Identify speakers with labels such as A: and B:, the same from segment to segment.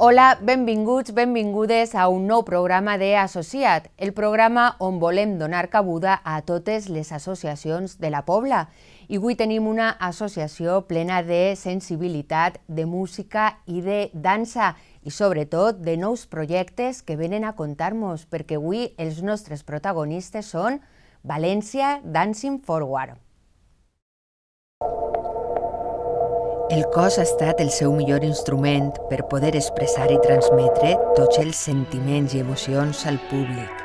A: Hola, benvinguts, benvingudes a un nou programa de Associat, el programa on volem donar cabuda a totes les associacions de la Pobla. I avui tenim una associació plena de sensibilitat, de música i de dansa i sobretot de nous projectes que venen a contar-nos, perquè avui els nostres protagonistes són València Dancing Forward. El cos ha estat el seu millor instrument per poder expressar i transmetre tots els sentiments i emocions al públic.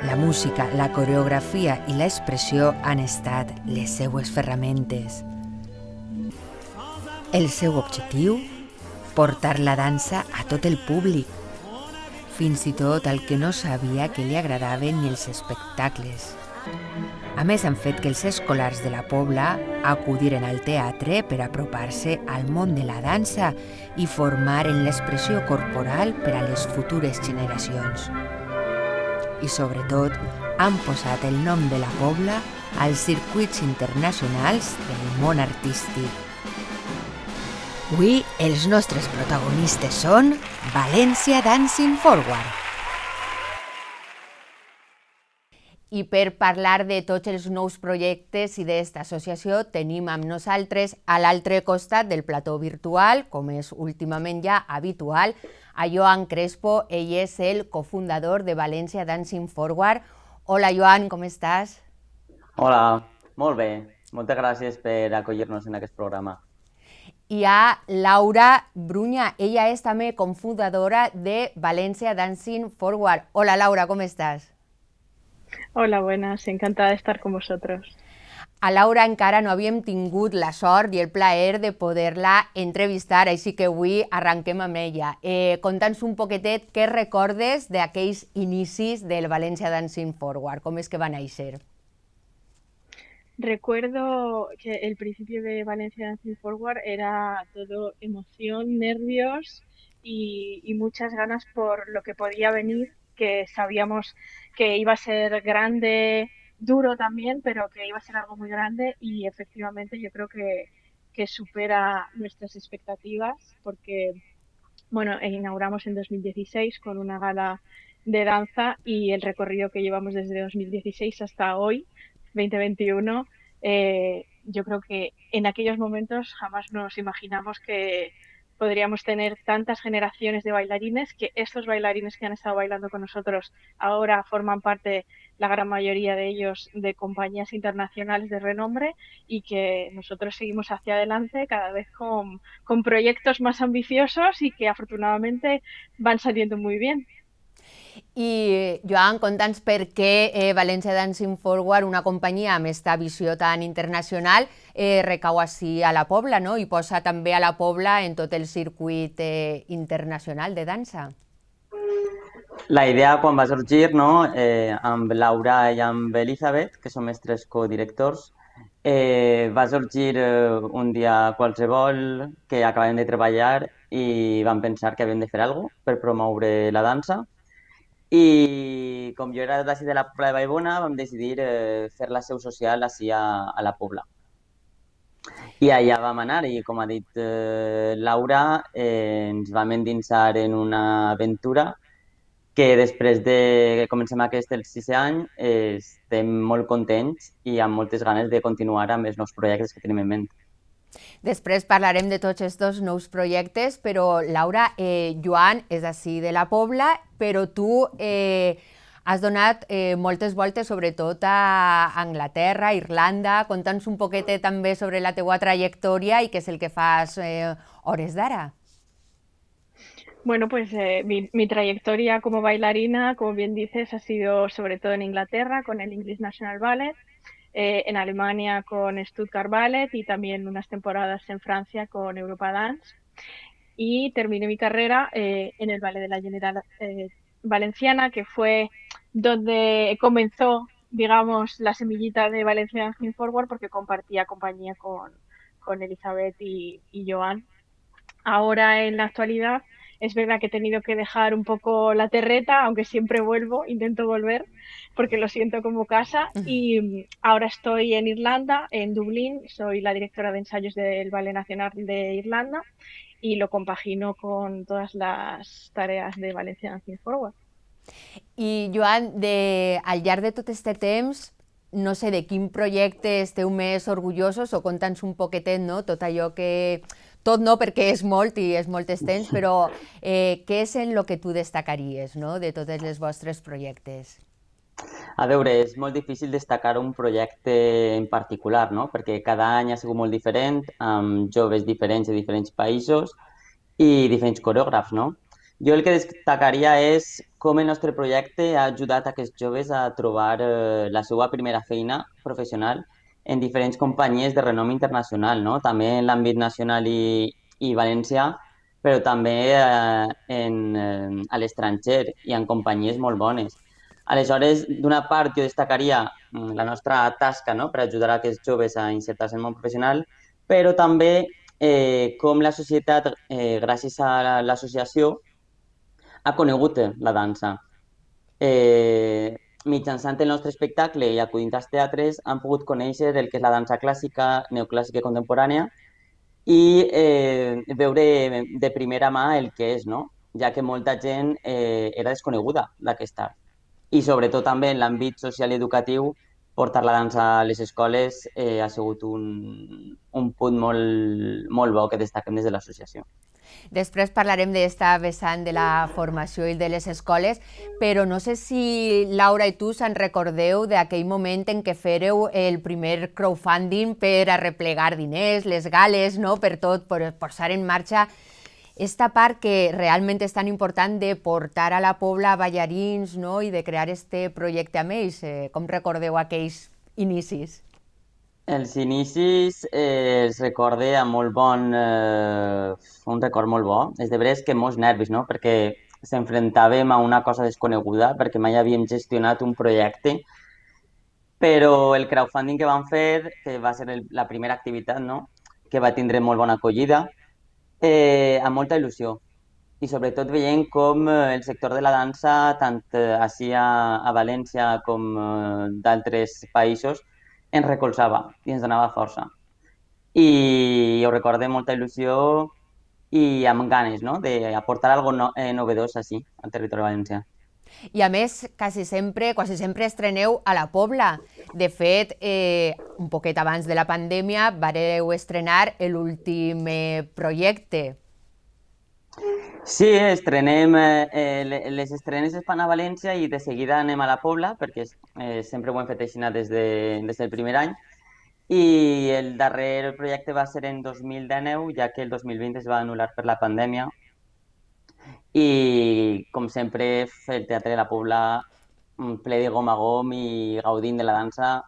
A: La música, la coreografia i l'expressió han estat les seues ferramentes. El seu objectiu? Portar la dansa a tot el públic, fins i tot al que no sabia que li agradaven ni els espectacles. A més, han fet que els escolars de la Pobla acudiren al teatre per apropar-se al món de la dansa i formar en l'expressió corporal per a les futures generacions. I sobretot, han posat el nom de la Pobla als circuits internacionals del món artístic. Avui, els nostres protagonistes són València Dancing Forward. I per parlar de tots els nous projectes i d'esta associació tenim amb nosaltres a l'altre costat del plató virtual, com és últimament ja habitual, a Joan Crespo. Ell és el cofundador de València Dancing Forward. Hola Joan, com estàs?
B: Hola, molt bé. Moltes gràcies per acollir-nos en aquest programa.
A: I a Laura Bruña, ella és també cofundadora de València Dancing Forward. Hola Laura, com estàs?
C: Hola, buenas, encantada de estar con vosotros.
A: A Laura encara no havíem tingut la sort i el plaer de poder-la entrevistar, així que avui arranquem amb ella. Conta'ns un poquetet què recordes d'aquells inicis del València Dancing Forward, com és que va néixer?
C: Recuerdo que el principio de Valencia Dancing Forward era todo emoción, nervios y muchas ganas por lo que podía venir, que sabíamos que iba a ser grande, duro también, pero que iba a ser algo muy grande y efectivamente yo creo que supera nuestras expectativas porque, bueno, inauguramos en 2016 con una gala de danza y el recorrido que llevamos desde 2016 hasta hoy, 2021, yo creo que en aquellos momentos jamás nos imaginamos que podríamos tener tantas generaciones de bailarines, que estos bailarines que han estado bailando con nosotros ahora forman parte, la gran mayoría de ellos, de compañías internacionales de renombre y que nosotros seguimos hacia adelante cada vez con proyectos más ambiciosos y que afortunadamente van saliendo muy bien.
A: I, Joan, conta'ns per què València Dancing Forward, una companyia amb esta visió tan internacional, recau així a la Pobla, no? I posa també a la Pobla en tot el circuit internacional de dansa.
B: La idea, quan va sorgir, no, amb Laura i amb Elizabeth, que som els tres codirectors, va sorgir un dia qualsevol que acabem de treballar i vam pensar que havíem de fer alguna cosa per promoure la dansa. I com jo era d'ací de la Pobla de Vallbona, vam decidir fer la seu social així a la Pobla. I allà vam anar i, com ha dit Laura, ens vam endinsar en una aventura que després de que comencem aquest el 6è any estem molt contents i amb moltes ganes de continuar amb els nous projectes que tenim en ment.
A: Després parlarem de tots aquests nous projectes, però Laura, Joan és d'ací de la Pobla, però tu has donat moltes voltes, sobretot a Anglaterra, Irlanda. Conta'ns un poquetet també sobre la teua trajectòria i què és el que fas hores d'ara.
C: Bueno, pues mi trayectoria como bailarina, como bien dices, ha sido sobre todo en Inglaterra con el English National Ballet, en Alemania con Stuttgart Ballet y también unas temporadas en Francia con Europa Dance. Y terminé mi carrera en el Ballet de la General Valenciana, que fue donde comenzó, digamos, la semillita de Valencia Dancing Forward, porque compartía compañía con Elizabeth y Joan. Ahora, en la actualidad, Es verdad que he tenido que dejar un poco la terreta, aunque siempre vuelvo, intento volver, porque lo siento como casa. Y ahora estoy en Irlanda, en Dublín, soy la directora de ensayos del Ballet Nacional de Irlanda y lo compagino con todas las tareas de Valencia Dancing Forward.
A: I, Joan, al llarg de tot aquest temps, no sé de quin projecte esteu més orgullosos, o conta'ns un poquetet, no?, tot allò que... Tot no, perquè és molt i és molt extens, però què és en lo que tu destacaries, no?, de tots els vostres projectes?
B: A veure, és molt difícil destacar un projecte en particular, no? Perquè cada any ha sigut molt diferent, amb joves diferents de diferents països i diferents coreògrafs, no? Jo el que destacaria és com el nostre projecte ha ajudat a aquests joves a trobar la seva primera feina professional en diferents companyies de renom internacional, no? També en l'àmbit nacional i valencià, però també a l'estranger i en companyies molt bones. Aleshores, d'una part, jo destacaria la nostra tasca, no?, per ajudar a aquests joves a insertar-se en el món professional, però també com la societat, gràcies a l'associació, ha conegut la dansa. Mitjançant el nostre espectacle i acudint als teatres han pogut conèixer el que és la dansa clàssica, neoclàssica i contemporània i veure de primera mà el que és, no? Ja que molta gent era desconeguda d'aquest art. I sobretot també en l'àmbit social i educatiu, portar la dansa a les escoles ha sigut un punt molt bo que destaquem des de l'associació.
A: Després parlarem d'esta vessant de la formació i de les escoles, però no sé si Laura i tu se'n recordeu d'aquell moment en què fèreu el primer crowdfunding per arreplegar diners, les gales, no?, per tot, per posar en marxa esta part que realment és tan important de portar a la Pobla ballarins, no?, i de crear este projecte amb ells. Com recordeu aquells inicis?
B: Els inicis els recorde amb molt bon... un record molt bo. És de veres que molts nervis, no? Perquè s'enfrontàvem a una cosa desconeguda, perquè mai havíem gestionat un projecte, però el crowdfunding que vam fer, que va ser la primera activitat, no?, que va tindre molt bona acollida, amb molta il·lusió. I sobretot veient com el sector de la dansa, tant així a València com d'altres països, ens recolzava i ens donava força. I ho recordo amb molta il·lusió i amb ganes, no?, d'aportar alguna cosa novedós així, al territori valencià.
A: I a més, quasi sempre estreneu a la Pobla. De fet, un poquet abans de la pandèmia vareu estrenar l'últim projecte.
B: Sí, estrenem, les estrenes es fan a València i de seguida anem a la Pobla, perquè sempre ho hem fet així des del primer any. I el darrer projecte va ser en 2019, ja que el 2020 es va anul·lar per la pandèmia. I, com sempre, el Teatre de la Pobla ple de gom a gom i gaudint de la dansa.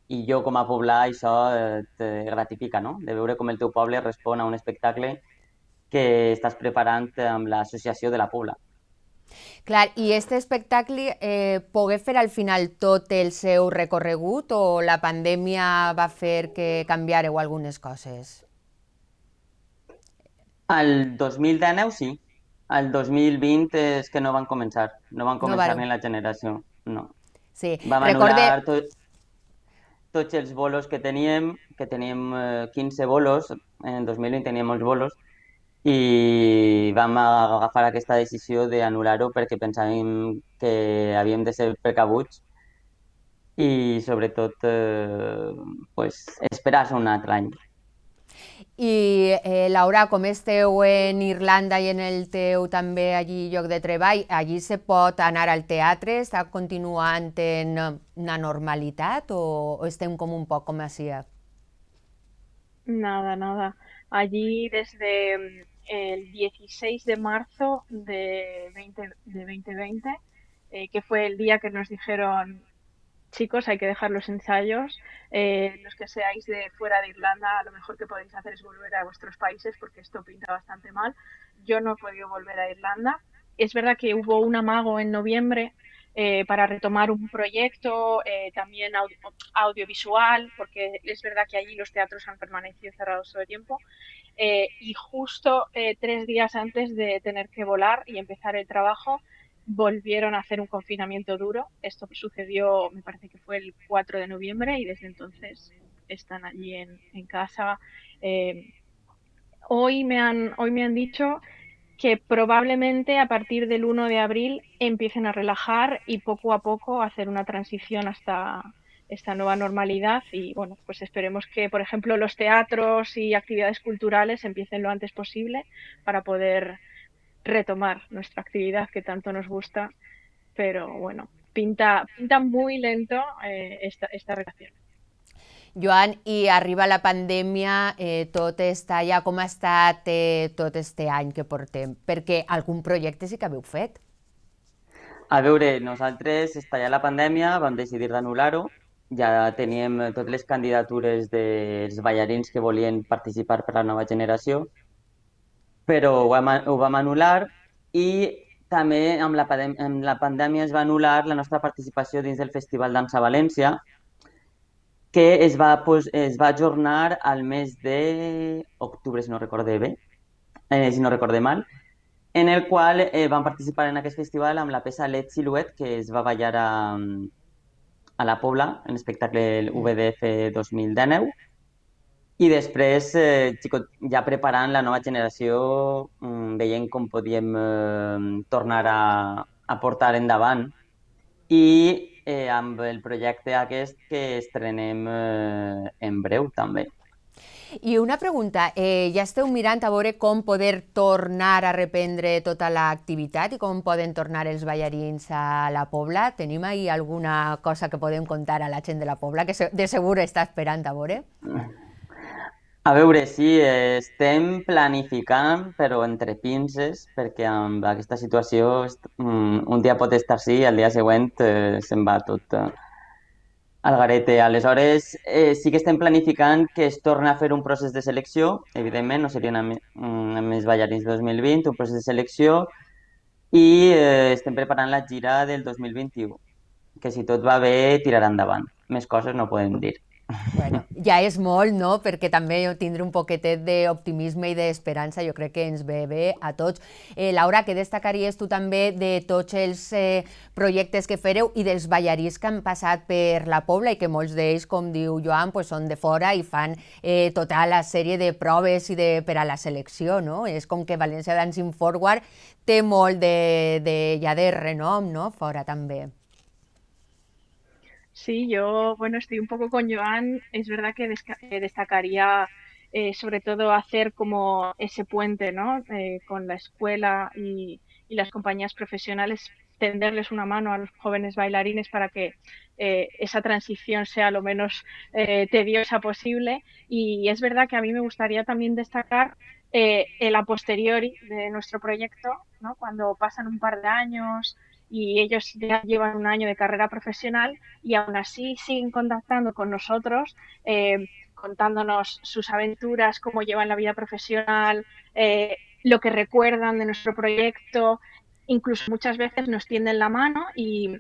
B: I jo, com a poblà, això et gratifica, no?, de veure com el teu poble respon a un espectacle que estàs preparant amb l'associació de la Pobla.
A: Clar, i aquest espectacle pogué fer al final tot el seu recorregut o la pandèmia va fer que canviareu algunes coses?
B: Al 2019 sí, al 2020 és que no van començar, ni la generació, no.
A: Sí,
B: Vam anul·lar tots els bolos que teníem 15 bolos, en el 2020 teníem molts bolos, i vam agafar aquesta decisió d'anul·lar-ho perquè pensàvem que havíem de ser precabuts i sobretot esperar un altre any.
A: I Laura, com esteu en Irlanda i en el teu també allí lloc de treball, allí se pot anar al teatre? Està continuant en una normalitat o estem com un poc com així?
C: Nada. Allí desde el 16 de marzo de 2020, que fue el día que nos dijeron, chicos, hay que dejar los ensayos, los que seáis de fuera de Irlanda, lo mejor que podéis hacer es volver a vuestros países porque esto pinta bastante mal. Yo no he podido volver a Irlanda. Es verdad que hubo un amago en noviembre para retomar un proyecto, también audiovisual, porque es verdad que allí los teatros han permanecido cerrados todo el tiempo. Y justo 3 días antes de tener que volar y empezar el trabajo, volvieron a hacer un confinamiento duro. Esto sucedió, me parece que fue el 4 de noviembre y desde entonces están allí en casa. Eh, hoy me han dicho que probablemente a partir del 1 de abril empiecen a relajar y poco a poco hacer una transición hasta esta nueva normalidad y bueno, pues esperemos que, por ejemplo, los teatros y actividades culturales empiecen lo antes posible para poder retomar nuestra actividad que tanto nos gusta, pero bueno, pinta muy lento esta relación.
A: Joan, i arriba la pandèmia, tot està ja com ha estat tot este any que portem, perquè algun projecte sí que haveu fet.
B: A veure, nosaltres, estallar la pandèmia, vam decidir d'anul·lar-ho. Ja teníem totes les candidatures dels ballarins que volien participar per la nova generació, però ho vam anul·lar i també amb la pandèmia es va anul·lar la nostra participació dins del Festival Dansa València, que es va ajornar al mes d'octubre, si no recorde bé, si no recorde mal, en el qual vam participar en aquest festival amb la peça Let Silhouette, que es va ballar a la Pobla, en l'espectacle VDF 2019, i després, ja preparant la nova generació, veient com podíem tornar a portar endavant i amb el projecte aquest que estrenem en breu també.
A: I una pregunta, ja esteu mirant a veure com poder tornar a reprendre tota l'activitat i com poden tornar els ballarins a la Pobla? Tenim ahí alguna cosa que podem contar a la gent de la Pobla, que de segur està esperant a veure?
B: A veure, sí, estem planificant, però entre pinces, perquè amb aquesta situació un dia pot estar sí i al dia següent se'n va tot al garete. Aleshores, sí que estem planificant que es torni a fer un procés de selecció, evidentment, no serien amb els ballarins 2020, un procés de selecció, i estem preparant la gira del 2021, que si tot va bé tirarà endavant. Més coses no podem dir.
A: Bueno, ja és molt, no?, perquè també tindre un poquetet d'optimisme i d'esperança jo crec que ens ve bé a tots. Laura, què destacaries tu també de tots els projectes que fareu i dels ballarins que han passat per la Pobla i que molts d'ells, com diu Joan, pues són de fora i fan tota la sèrie de proves i per a la selecció, no? És com que València Dancing Forward té molt ja de renom, no?, fora també.
C: Sí, yo, bueno, estoy un poco con Joan. Es verdad que destacaría sobre todo hacer como ese puente, ¿no? Con la escuela y las compañías profesionales, tenderles una mano a los jóvenes bailarines para que esa transición sea lo menos tediosa posible. Y es verdad que a mí me gustaría también destacar el a posteriori de nuestro proyecto, ¿no? Cuando pasan un par de años y ellos ya llevan un año de carrera profesional y aún así siguen contactando con nosotros, contándonos sus aventuras, cómo llevan la vida profesional, lo que recuerdan de nuestro proyecto, incluso muchas veces nos tienden la mano y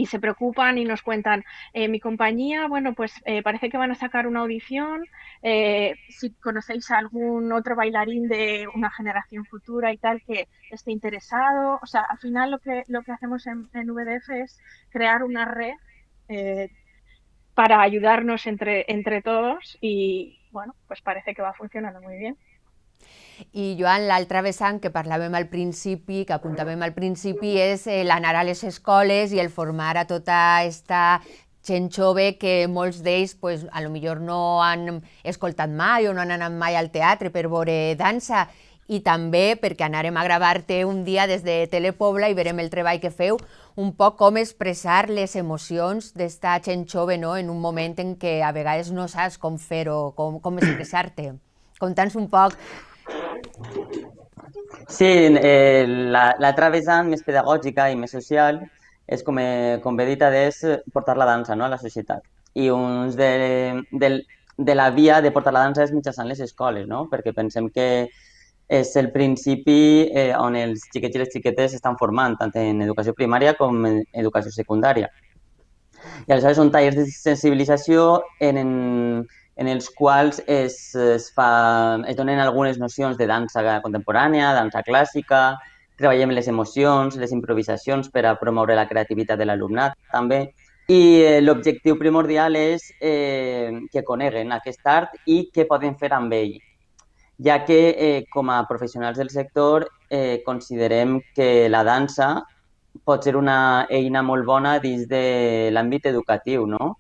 C: se preocupan y nos cuentan, mi compañía, bueno, pues parece que van a sacar una audición, si conocéis a algún otro bailarín de una generación futura y tal que esté interesado. O sea, al final lo que hacemos en VDF es crear una red para ayudarnos entre todos y, bueno, pues parece que va funcionando muy bien.
A: I, Joan, l'altra vessant que parlàvem al principi, que apuntàvem al principi, és l'anar a les escoles i el formar a tota aquesta gent jove que molts d'ells pues, a lo millor no han escoltat mai o no han anat mai al teatre per veure dansa, i també perquè anarem a gravar-te un dia des de Telepobla i verem el treball que feu, un poc com expressar les emocions d'esta gent jove, no?, en un moment en què a vegades no saps com fer-ho, com expressar-te. Conta'ns un poc.
B: Sí, l'altra vessant més pedagògica i més social és, com bé dit, és portar la dansa, no?, a la societat. I de la via de portar la dansa és mitjançant les escoles, no?, perquè pensem que És el principi on els xiquets i les xiquetes s'estan formant, tant en educació primària com en educació secundària. I aleshores són tallers de sensibilització en els quals es donen algunes nocions de dansa contemporània, dansa clàssica, treballem les emocions, les improvisacions per a promoure la creativitat de l'alumnat també. I l'objectiu primordial és que coneguen aquest art i què poden fer amb ell, ja que com a professionals del sector considerem que la dansa pot ser una eina molt bona dins de l'àmbit educatiu, no?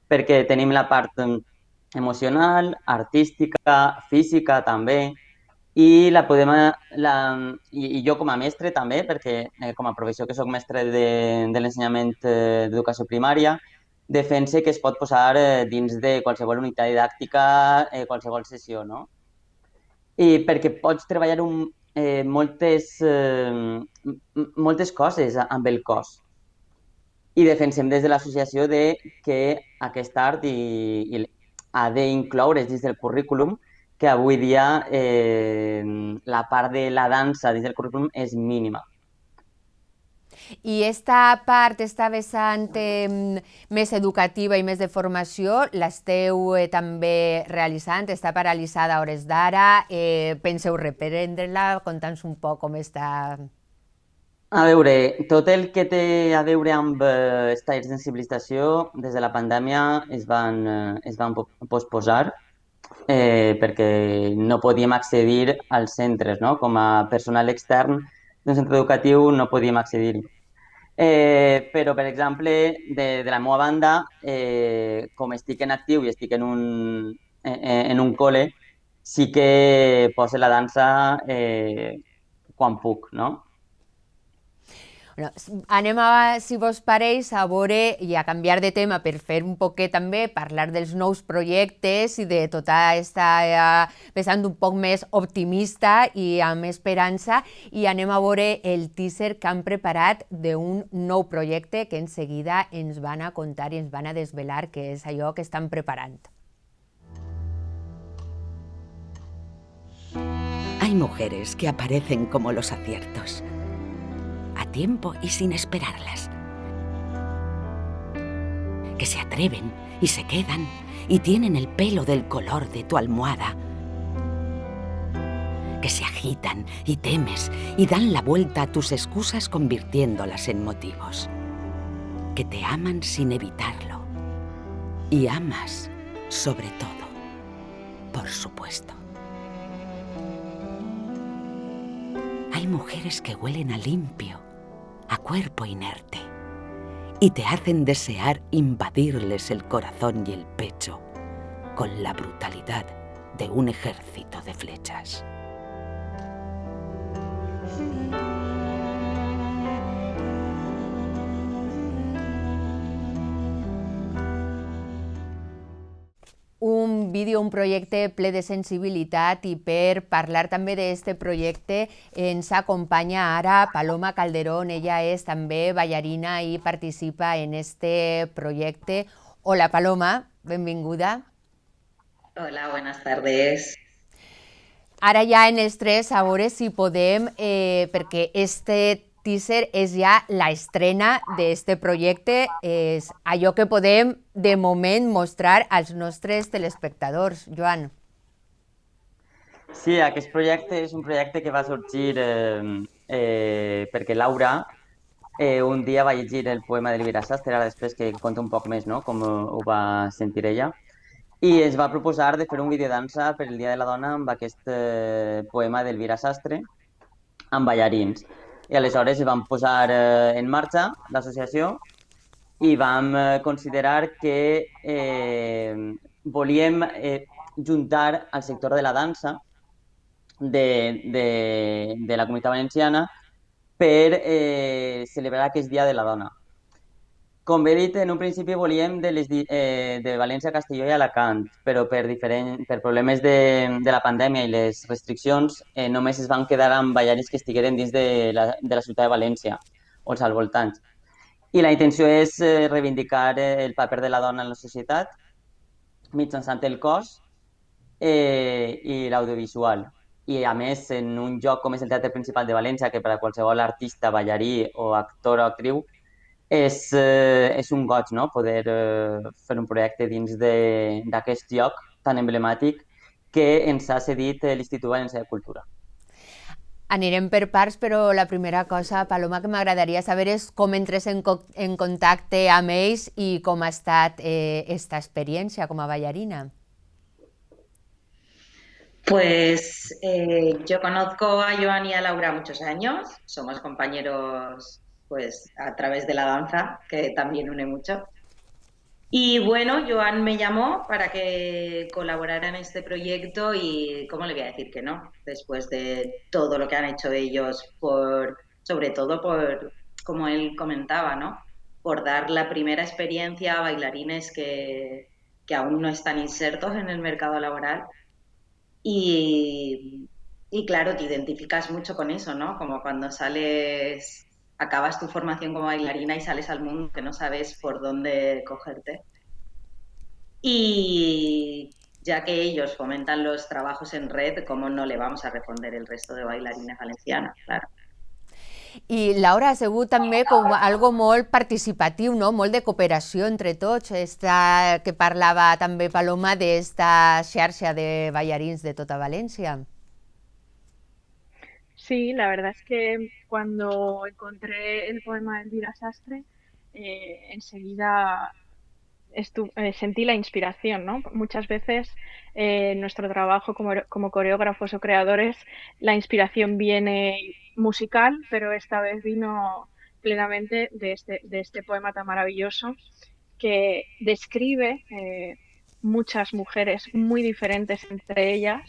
B: Perquè tenim la part emocional, artística, física també, i la podem, i jo com a mestre també, perquè com a professor que sóc mestre de l'ensenyament d'educació primària, defense que es pot posar dins de qualsevol unitat didàctica, qualsevol sessió, no? I perquè pots treballar moltes coses amb el cos. I defensem des de l'associació que aquest art ha d'incloure's dins del currículum, que avui dia la part de la dansa dins del currículum és mínima.
A: I esta part, esta vessant més educativa i més de formació, l'esteu també realitzant? Està paralitzada a hores d'ara? Penseu reprendre-la? Conta'ns un poc com està.
B: A veure, tot el que té a veure amb els talls de sensibilització des de la pandèmia es van posposar perquè no podíem accedir als centres, no? Com a personal extern d'un centre educatiu no podíem accedir-hi. Però, per exemple, de la meva banda, com estic en actiu i estic en un col·le, sí que poso la dansa quan puc, no?
A: Bueno, anem a, si vos pareix, a veure i a canviar de tema per fer un poquet també, parlar dels nous projectes i de tota aquesta vessant un poc més optimista i amb esperança, i anem a veure el teaser que han preparat d'un nou projecte que en seguida ens van a contar i ens van a desvelar què és allò que estan preparant.
D: Hay mujeres que aparecen como los aciertos, a tiempo y sin esperarlas, que se atreven y se quedan y tienen el pelo del color de tu almohada, que se agitan y temes y dan la vuelta a tus excusas convirtiéndolas en motivos, que te aman sin evitarlo y amas sobre todo, por supuesto. Hay mujeres que huelen a limpio, a cuerpo inerte, y te hacen desear invadirles el corazón y el pecho con la brutalidad de un ejército de flechas.
A: Un vídeo, un projecte ple de sensibilitat, i per parlar també d'aquest projecte ens acompanya ara Paloma Calderón. Ella és també ballarina i participa en este projecte. Hola Paloma, benvinguda.
E: Hola, buenas tardes.
A: Ara ja en els tres a veure si podem, perquè este teaser és ja l'estrena d'aquest projecte, és allò que podem de moment mostrar als nostres telespectadors. Joan.
B: Sí, aquest projecte és un projecte que va sorgir perquè Laura un dia va llegir el poema d'Elvira Sastre, ara després que conta un poc més, no?, com ho va sentir ella, i ens va proposar de fer un videodansa per el Dia de la Dona amb aquest poema d'Elvira Sastre, amb ballarins. I aleshores vam posar en marxa l'associació i vam considerar que volíem juntar al sector de la dansa de la Comunitat Valenciana per celebrar aquest Dia de la Dona. Com bé dit, en un principi volíem de València, Castelló i Alacant, però per problemes de la pandèmia i les restriccions només es van quedar amb ballarins que estigueren dins de la ciutat de València o als voltants. I la intenció és reivindicar el paper de la dona en la societat mitjançant el cos i l'audiovisual. i a més en un lloc com és el Teatre Principal de València, que per a qualsevol artista, ballarí o actor o actriu és un goig, no? Poder fer un projecte dins d'aquest lloc tan emblemàtic que ens ha cedit l'Institut Valencià de Cultura.
A: Anirem per parts, però la primera cosa, Paloma, que m'agradaria saber és com entres en contacte amb ells i com ha estat esta experiència com a ballarina.
E: Pues yo conozco a Joan y a Laura muchos años, somos compañeros pues a través de la danza, que también une mucho. Y bueno, Joan me llamó para que colaborara en este proyecto y ¿cómo le voy a decir que no? Después de todo lo que han hecho ellos sobre todo por, como él comentaba, ¿no? Por dar la primera experiencia a bailarines que aún no están insertos en el mercado laboral. Y claro, te identificas mucho con eso, ¿no? Como cuando acabas tu formación como bailarina y sales al mundo que no sabes por dónde cogerte. Y ya que ellos fomentan los trabajos en red, ¿cómo no le vamos a responder el resto de bailarines valencianas? Claro.
A: I Laura, ha sigut també com algo molt participatiu, no? Molt de cooperació entre tots, esta que parlava també Paloma d'esta xarxa de ballarins de tota València.
C: Sí, la verdad es que cuando encontré el poema de Elvira Sastre, enseguida sentí la inspiración, ¿no? Muchas veces en nuestro trabajo como coreógrafos o creadores, la inspiración viene musical, pero esta vez vino plenamente de este poema tan maravilloso que describe muchas mujeres muy diferentes entre ellas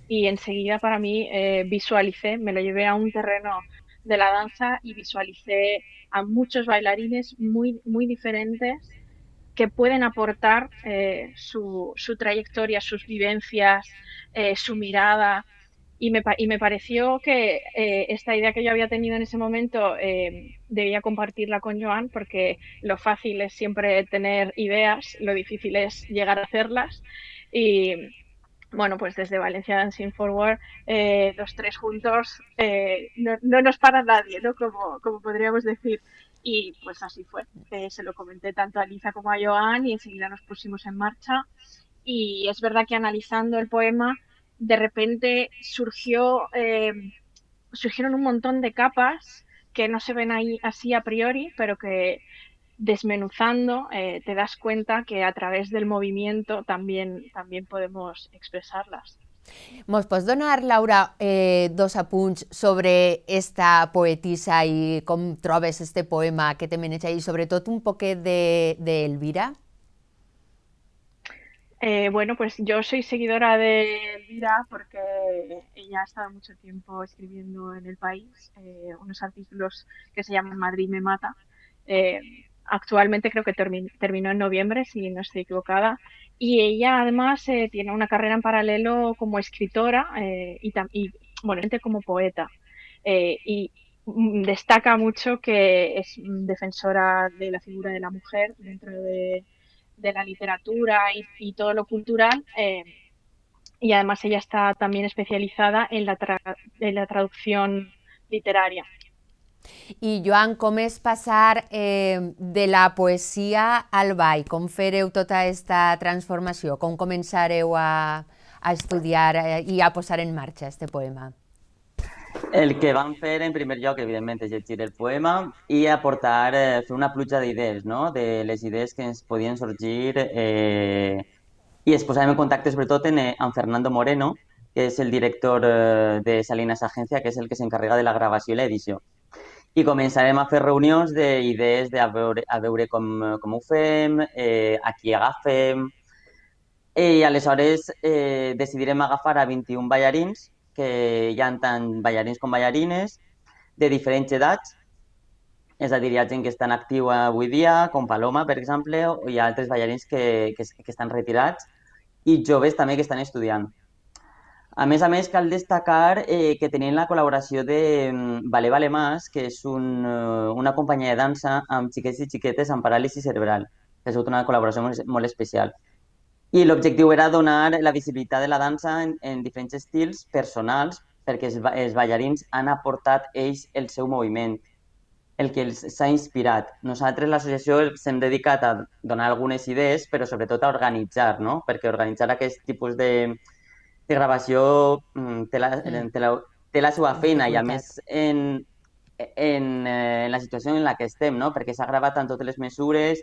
C: y enseguida para mí visualicé, me lo llevé a un terreno de la danza y visualicé a muchos bailarines muy, muy diferentes que pueden aportar su trayectoria, sus vivencias, su mirada. Y me pareció que esta idea que yo había tenido en ese momento debía compartirla con Joan, porque lo fácil es siempre tener ideas, lo difícil es llegar a hacerlas. Y bueno, pues desde Valencia Dancing Forward, los tres juntos, no nos para nadie, ¿no? Como podríamos decir. Y pues así fue. Se lo comenté tanto a Lisa como a Joan y enseguida nos pusimos en marcha. Y es verdad que analizando el poema, de repente surgieron un montón de capas que no se ven ahí así a priori, pero que desmenuzando te das cuenta que a través del movimiento también podemos expresarlas.
A: Mos pots donar, Laura, dos apunts sobre esta poetisa i com trobes este poema que te maneja i sobretot un poquet de Elvira?
C: Bueno, pues yo soy seguidora de Elvira porque ella ha estado mucho tiempo escribiendo en El País unos artículos que se llaman Madrid me mata. Actualmente creo que terminó en noviembre, si no estoy equivocada. Y ella además tiene una carrera en paralelo como escritora y bueno, como poeta. Y destaca mucho que es defensora de la figura de la mujer dentro de la literatura y todo lo cultural. Y además ella está también especializada en la traducción literaria.
A: I Joan, com és passar de la poesia al ball? Com fareu tota aquesta transformació? Com començareu a estudiar i a posar en marxa este poema?
B: El que vam fer en primer lloc, evidentment, és llegir el poema i aportar, fer una pluja d'idees, no? De les idees que ens podien sorgir i ens posàvem en contacte sobretot amb Fernando Moreno, que és el director de Salinas Agencia, que és el que s'encarrega de la gravació i l'edició. I començarem a fer reunions d'idees a veure com ho fem, a qui agafem, i aleshores decidirem agafar a 21 ballarins, que hi ha tant ballarins com ballarines, de diferents edats, és a dir, hi ha gent que està en actiu avui dia, com Paloma, per exemple, o hi ha altres ballarins que estan retirats, i joves també que estan estudiant. A més, cal destacar que tenim la col·laboració de Ballet Balemàs, que és una companyia de dansa amb xiquets i xiquetes amb paràlisi cerebral. Ha sigut una col·laboració molt especial. I l'objectiu era donar la visibilitat de la dansa en diferents estils personals perquè els ballarins han aportat ells el seu moviment, el que els s'ha inspirat. Nosaltres, l'associació, ens hem dedicat a donar algunes idees, però sobretot a organitzar, no? Perquè organitzar aquest tipus de gravació té la seva feina i, a més, en la situació en la que estem, no? Perquè s'ha gravat amb totes les mesures,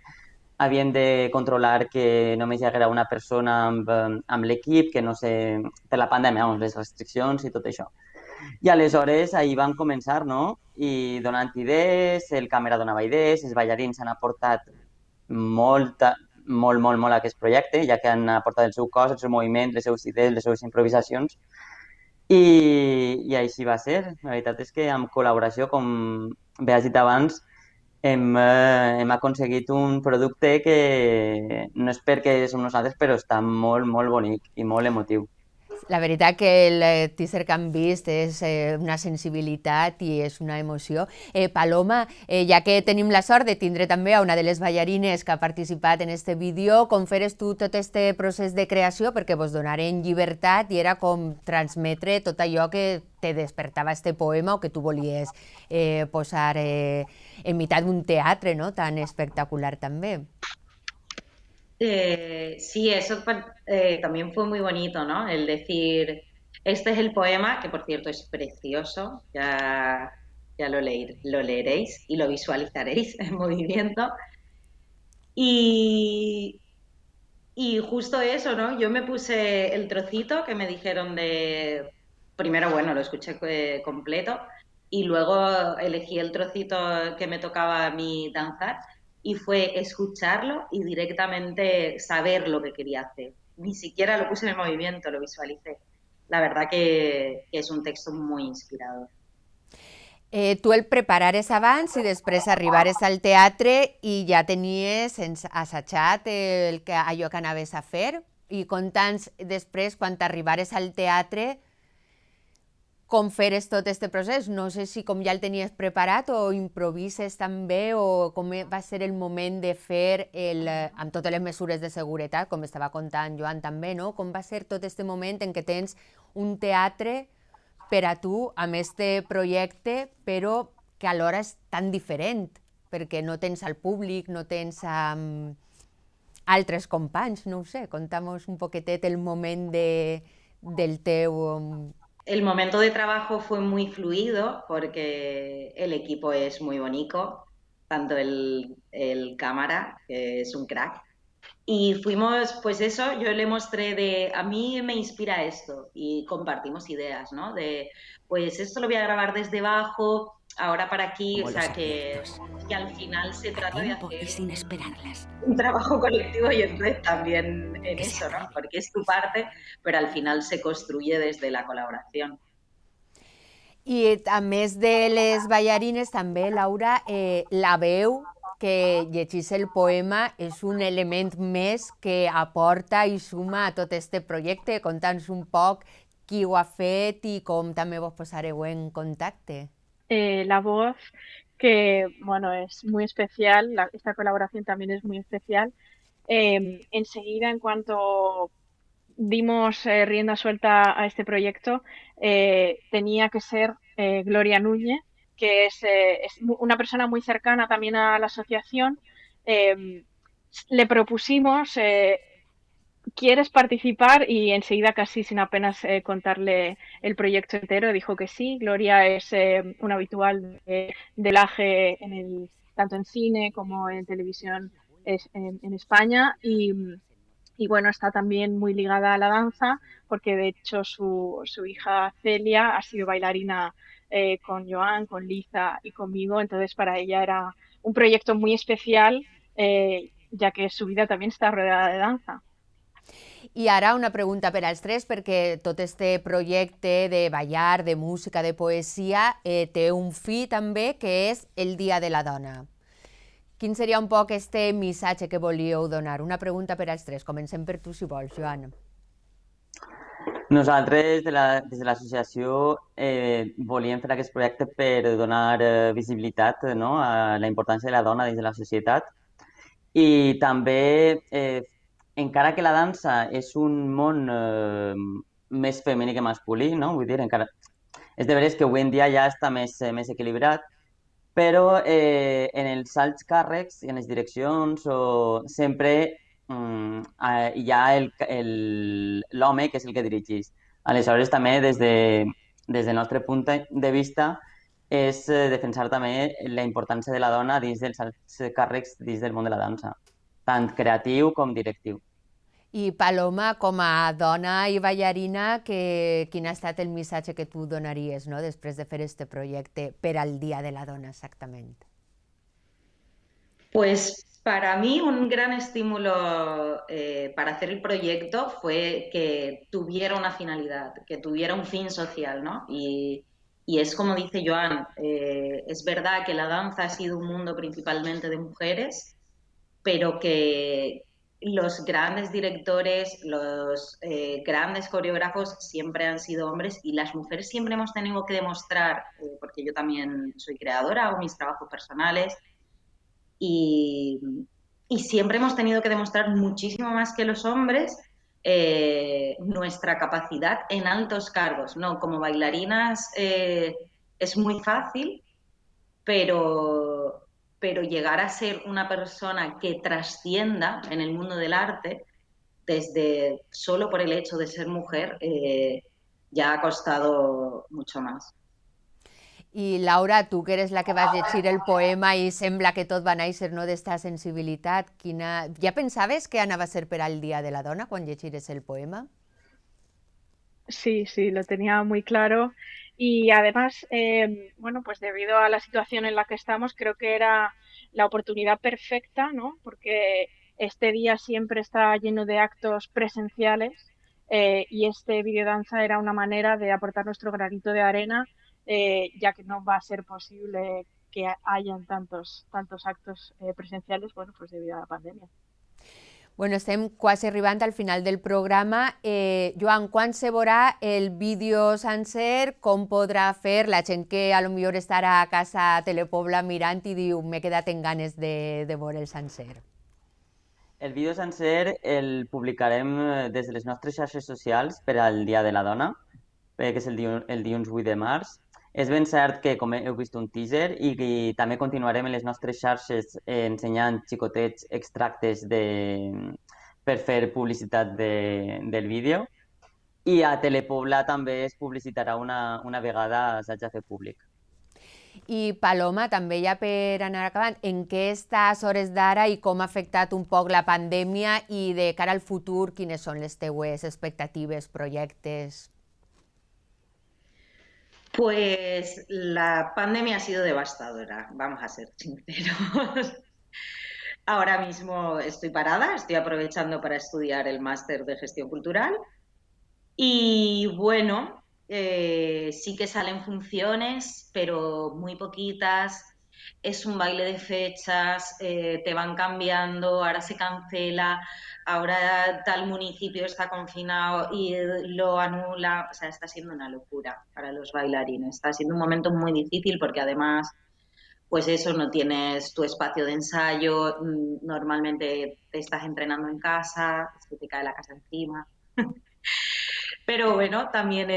B: havien de controlar que només hi haguera una persona amb l'equip, que no sé, per la pandèmia, les restriccions i tot això. I aleshores ahir van començar, no? I donant idees, el càmera donava idees, els ballarins han aportat molt a aquest projecte, ja que han aportat el seu cos, el seu moviment, les seves idees, les seves improvisacions. I així va ser. La veritat és que amb col·laboració, com bé has dit abans, hem aconseguit un producte que no és perquè som nosaltres, però està molt, molt bonic i molt emotiu.
A: La veritat que el teaser que han vist és una sensibilitat i és una emoció. Paloma, ja que tenim la sort de tindre també a una de les ballarines que ha participat en este vídeo, com feres tu tot este procés de creació? Perquè vos donaren llibertat i era com transmetre tot allò que te despertava este poema o que tu volies posar en meitat d'un teatre, no? Tan espectacular també.
E: Sí, eso también fue muy bonito, ¿no? El decir, este es el poema, que por cierto es precioso, ya lo leeréis y lo visualizaréis en movimiento. Y justo eso, ¿no? Yo me puse el trocito que me dijeron primero, bueno, lo escuché completo y luego elegí el trocito que me tocaba a mí danzar. Y fue escucharlo y directamente saber lo que quería hacer. Ni siquiera lo puse en el movimiento, lo visualicé. La verdad que és un text molt inspirador.
A: Tu el preparares abans i després arribares al teatre i ja tenies assajat allò que anaves a fer? I conta'ns després, quan arribares al teatre, com feres tot aquest procés? No sé si com ja el tenies preparat o improvises també, o com va ser el moment de fer, amb totes les mesures de seguretat, com estava contant Joan també, no? Com va ser tot aquest moment en què tens un teatre per a tu amb aquest projecte, però que alhora és tan diferent, perquè no tens al públic, no tens altres companys, no ho sé, conta'm un poquetet el moment del teu...
E: El momento de trabajo fue muy fluido porque el equipo es muy bonito, tanto el cámara, que es un crack, y fuimos, pues eso, yo le mostré a mí me inspira esto y compartimos ideas, ¿no? Pues esto lo voy a grabar desde abajo, ahora para aquí,
D: como
E: o sea que al final se trata de hacer
D: y sin esperarlas.
E: Un trabajo colectivo y entonces también en eso, ¿no? Porque es tu parte, pero al final se construye desde la colaboración.
A: I a més de les ballarines, també, Laura, la veu que llegís el poema és un element més que aporta i suma a tot este projecte. Conta'ns un poc qui ho ha fet i com també vos posareu en contacte.
C: La voz, que bueno, es muy especial, esta colaboración también es muy especial. Enseguida, en cuanto dimos rienda suelta a este proyecto, tenía que ser Gloria Núñez, que es una persona muy cercana también a la asociación. Le propusimos, ¿quieres participar? Y enseguida, casi sin apenas contarle el proyecto entero, dijo que sí. Gloria es una habitual del AGE tanto en cine como en televisión en España y bueno, está también muy ligada a la danza porque de hecho su hija Celia ha sido bailarina con Joan, con Liza y conmigo, entonces para ella era un proyecto muy especial ya que su vida también está rodeada de danza.
A: I ara una pregunta per als tres, perquè tot este projecte de ballar, de música, de poesia, té un fi també, que és el Dia de la Dona. Quin seria un poc este missatge que volíeu donar? Una pregunta per als tres. Comencem per tu, si vols, Joan.
B: Nosaltres, des de l'associació, volíem fer aquest projecte per donar visibilitat, no?, a la importància de la dona dins de la societat i també, encara que la dansa és un món més femení que masculí, no? Vull dir, encara És de veres que avui en dia ja està més equilibrat, però en els alts càrrecs i en les direccions sempre hi ha l'home que és el que dirigeix. Aleshores, també des del nostre punt de vista és defensar també la importància de la dona dins dels alts càrrecs dins del món de la dansa, tant creatiu com directiu.
A: I Paloma, com a dona i ballarina, quin ha estat el missatge que tu donaries, no?, després de fer este projecte per al Dia de la Dona, exactament?
E: Pues para mí un gran estímulo para hacer el proyecto fue que tuviera una finalidad, que tuviera un fin social, ¿no? Y es como dice Joan, es verdad que la danza ha sido un mundo principalmente de mujeres, pero que los grandes directores, los grandes coreógrafos siempre han sido hombres y las mujeres siempre hemos tenido que demostrar, porque yo también soy creadora, hago mis trabajos personales, y, y siempre hemos tenido que demostrar muchísimo más que los hombres nuestra capacidad en altos cargos, ¿no? Como bailarinas es muy fácil, pero, pero llegar a ser una persona que trascienda en el mundo del arte, desde solo por el hecho de ser mujer, ya ha costado mucho más.
A: I Laura, tu que eres la que vas llegir el poema i sembla que tot va néixer, no, d'esta sensibilitat, ja pensaves que anava a ser per al Dia de la Dona quan llegires el poema?
C: Sí, sí, lo tenía muy claro. Y además, bueno, pues debido a la situación en la que estamos, creo que era la oportunidad perfecta, ¿no? Porque este día siempre está lleno de actos presenciales y este videodanza era una manera de aportar nuestro granito de arena, ya que no va a ser posible que hayan tantos actos presenciales, bueno, pues debido a la pandemia.
A: Bueno, estem quasi arribant al final del programa. Joan, quan se veurà el vídeo sencer? Com podrà fer la gent que a lo millor estarà a casa a Telepobla mirant i diu m'he quedat en ganes de veure el sencer?
B: El vídeo sencer el publicarem des de les nostres xarxes socials per al Dia de la Dona, que és el dilluns 8 de març. És ben cert que, com heu vist un teaser, i també continuarem en les nostres xarxes ensenyant xicotets extractes per fer publicitat del vídeo. I a Telepobla també es publicitarà una vegada s'hagi de fer públic.
A: I Paloma, també ja per anar acabant, en què estàs hores d'ara i com ha afectat un poc la pandèmia i de cara al futur, quines són les teues expectatives, projectes?
E: Pues la pandemia ha sido devastadora, vamos a ser sinceros. Ahora mismo estoy parada, estoy aprovechando para estudiar el máster de gestión cultural y bueno, sí que salen funciones, pero muy poquitas. Es un baile de fechas, te van cambiando, ahora se cancela, ahora tal municipio está confinado y lo anula. O sea, está siendo una locura para los bailarines. Está siendo un momento muy difícil porque además, pues eso, no tienes tu espacio de ensayo, normalmente te estás entrenando en casa, se te cae la casa encima. Pero bueno, también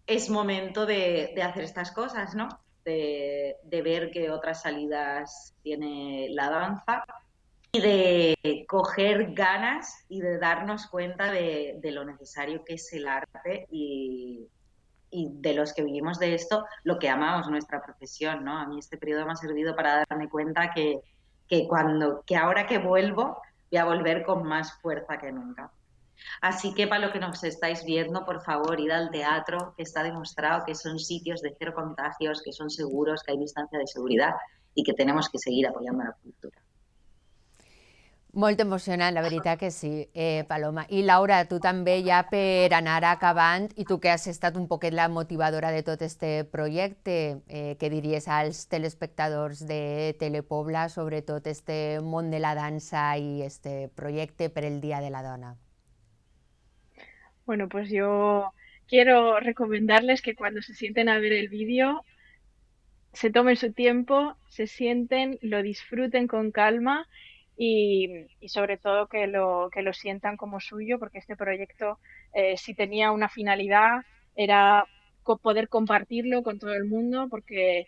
E: es momento de hacer estas cosas, ¿no? De ver qué otras salidas tiene la danza y de coger ganas y de darnos cuenta de lo necesario que es el arte y de los que vivimos de esto, lo que amamos nuestra profesión, ¿no? A mí este periodo me ha servido para darme cuenta que ahora que vuelvo, voy a volver con más fuerza que nunca. Así que para lo que nos estáis viendo, por favor, id al teatro, que está demostrado que son sitios de cero contagios, que son seguros, que hay distancia de seguridad y que tenemos que seguir apoyando la cultura.
A: Molt emocionant, la veritat que sí, Paloma. I Laura, tu també ja per anar acabant, i tu que has estat un poquet la motivadora de tot este projecte, què diries als telespectadors de Telepobla sobre tot este món de la dansa i este projecte per el Dia de la Dona?
C: Bueno, pues yo quiero recomendarles que cuando se sienten a ver el vídeo, se tomen su tiempo, se sienten, lo disfruten con calma y sobre todo que lo sientan como suyo, porque este proyecto, si tenía una finalidad, era poder compartirlo con todo el mundo, porque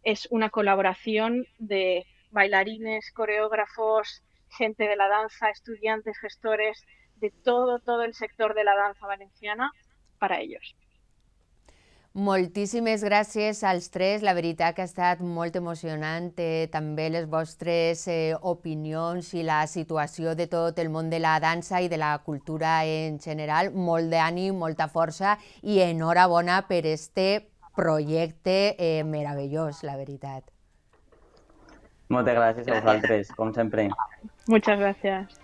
C: es una colaboración de bailarines, coreógrafos, gente de la danza, estudiantes, gestores, de todo el sector de la danza valenciana para ellos.
A: Moltíssimes gràcies als tres, la veritat que ha estat molt emocionant, també les vostres opinions i la situació de tot el món de la dansa i de la cultura en general. Molt d'ànim, molta força i enhorabona per este projecte meravellós, la veritat.
B: Moltes gràcies a vosaltres, com sempre.
C: Muchas gracias.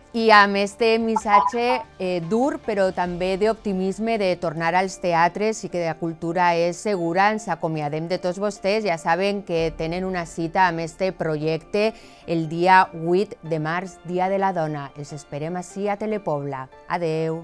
A: I amb este missatge dur, però també d'optimisme de tornar als teatres i que la cultura és segura, ens acomiadem de tots vostès. Ja saben que tenen una cita amb este projecte el dia 8 de març, Dia de la Dona. Els esperem ací a Telepobla. Adeu!